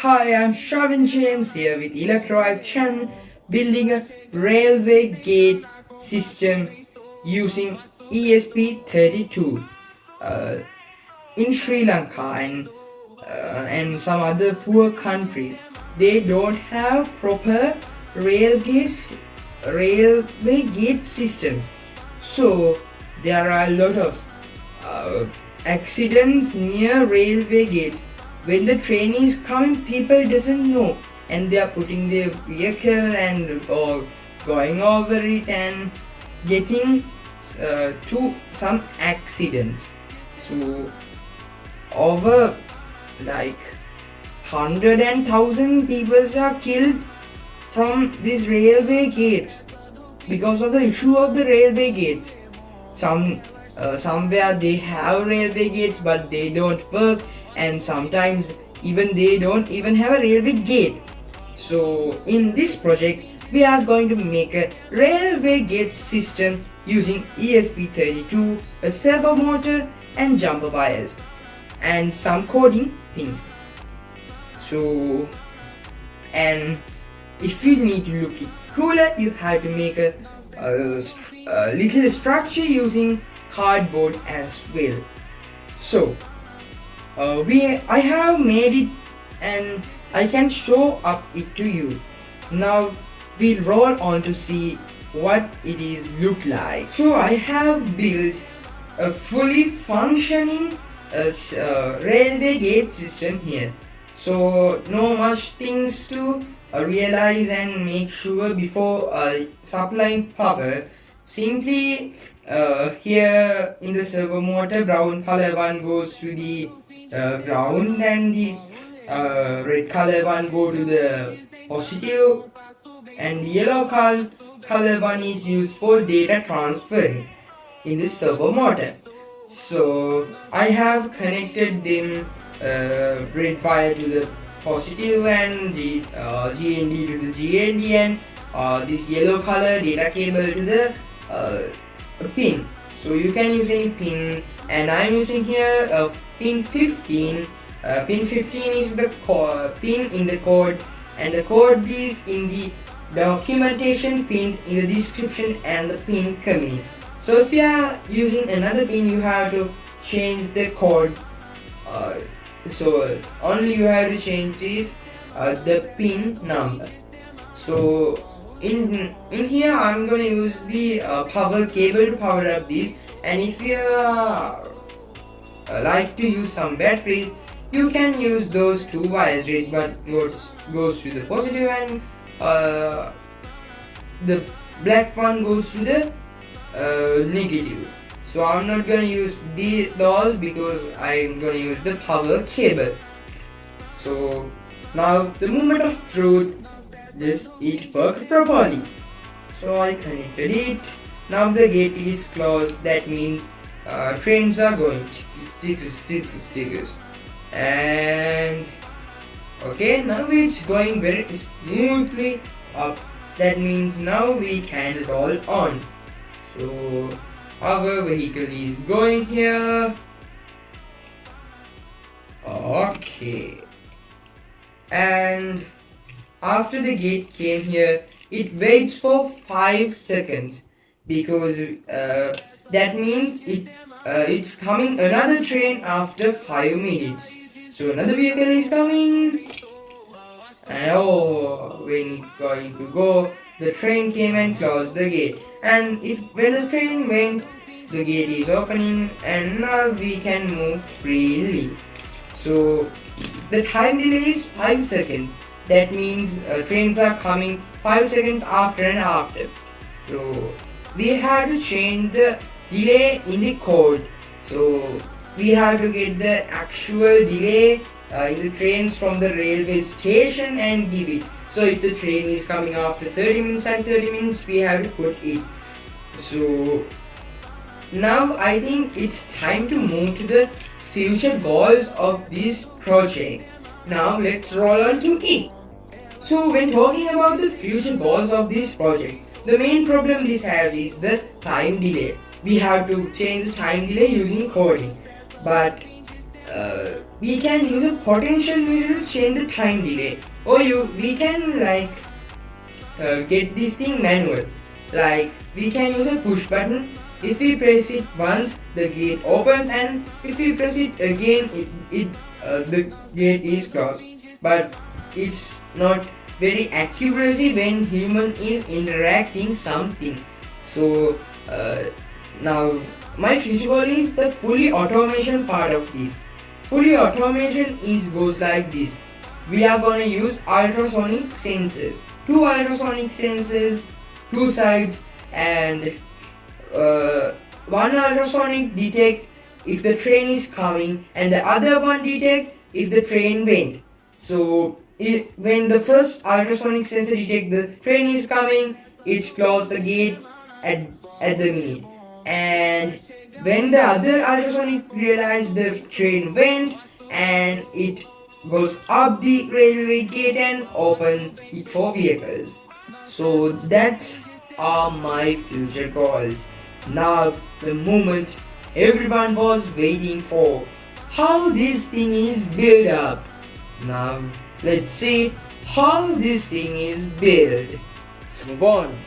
Hi, I'm Shavin James here with Electroive Channel, building a railway gate system using ESP32 uh, in Sri Lanka and some other poor countries. They don't have proper railway gate systems, so there are a lot of uh, accidents near railway gates. When the train is coming, people doesn't know, and they are putting their vehicle and or going over it and getting to some accidents. So over like 100,000 people are killed from these railway gates because of the issue of the railway gates. Somewhere they have railway gates but they don't work, and sometimes even they don't even have a railway gate. So in this project we are going to make a railway gate system using ESP32, a servo motor and jumper wires and some coding things. So, and if you need to look it cooler, you have to make a little structure using cardboard as well. So I have made it and I can show up it to you. Now we'll roll on to see what it is look like. So I have built a fully functioning railway gate system here. So no much things to realize and make sure before supplying power. Simply here in the servo motor, brown color one goes to the ground and the red color one go to the positive, and the yellow color one is used for data transfer in the servo motor. So I have connected them red wire to the positive and the GND to the GND, and this yellow color data cable to the pin. So you can use any pin, and I'm using here pin 15. Pin 15 is the pin in the code, and the code is in the documentation pinned in the description and the pin command. So if you are using another pin, you have to change the code. So only you have to change is the pin number. So in here I'm gonna use the power cable to power up these, and if you like to use some batteries, you can use those two wires. Red one goes to the positive and the black one goes to the negative. So I'm not gonna use those because I'm gonna use the power cable. So now the moment of truth, it worked properly. So I connected it. Now the gate is closed. That means trains are going stickers. And okay, now it's going very smoothly up. That means now we can roll on. So our vehicle is going here. Okay, and after the gate came here, it waits for 5 seconds because that means it's coming another train after 5 minutes. So another vehicle is coming. And when it's going to go, the train came and closed the gate. And when the train went, the gate is opening, and now we can move freely. So the time delay is 5 seconds. That means trains are coming 5 seconds after and after. So we have to change the delay in the code. So we have to get the actual delay in the trains from the railway station and give it. So if the train is coming after 30 minutes and 30 minutes, we have to put it. So now I think it's time to move to the future goals of this project. Now let's roll on to it. So when talking about the future goals of this project, the main problem this has is the time delay. We have to change the time delay using coding. But we can use a potential meter to change the time delay, or we can get this thing manual. Like we can use a push button. If we press it once, the gate opens, and if we press it again, the gate is closed. But it's not very accuracy when human is interacting something. So now my future goal is the fully automation part of this. Fully automation is goes like this. We are gonna use ultrasonic sensors. Two ultrasonic sensors, two sides, and one ultrasonic detect if the train is coming, and the other one detect if the train went. So when the first ultrasonic sensor detect the train is coming, it close the gate at, at the minute. And when the other ultrasonic realize the train went, and it goes up the railway gate and open it for vehicles. So that's are my future goals. Now the moment everyone was waiting for, how this thing is built up. Now let's see how this thing is built. Move on.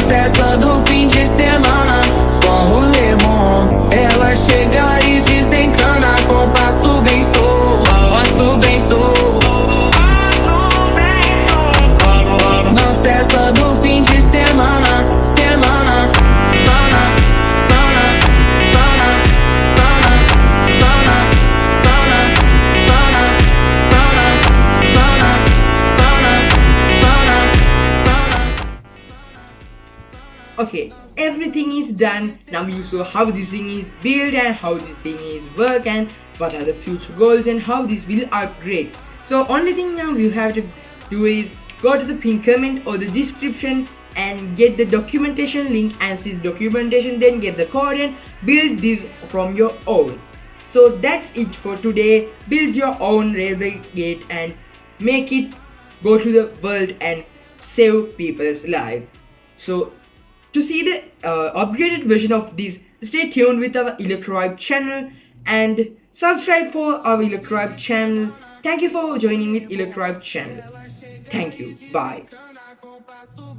Festa do fim de semana, só um rolê bom. Ela chega e desencana com passo bem solto, passo bem solto. Na festa do fim de semana, semana, pana, pana, pana, pana, pana, pana, pana, pana, pana, pana, pana, pana. Okay, everything is done. Now you saw how this thing is built and how this thing is work and what are the future goals and how this will upgrade. So only thing now you have to do is go to the pinned comment or the description and get the documentation link, and see the documentation, then get the code and build this from your own. So that's it for today. Build your own railway gate and make it go to the world and save people's life. So to see the upgraded version of this, stay tuned with our Electrohype channel and subscribe for our Electrohype channel. Thank you for joining with Electrohype channel. Thank you. Bye.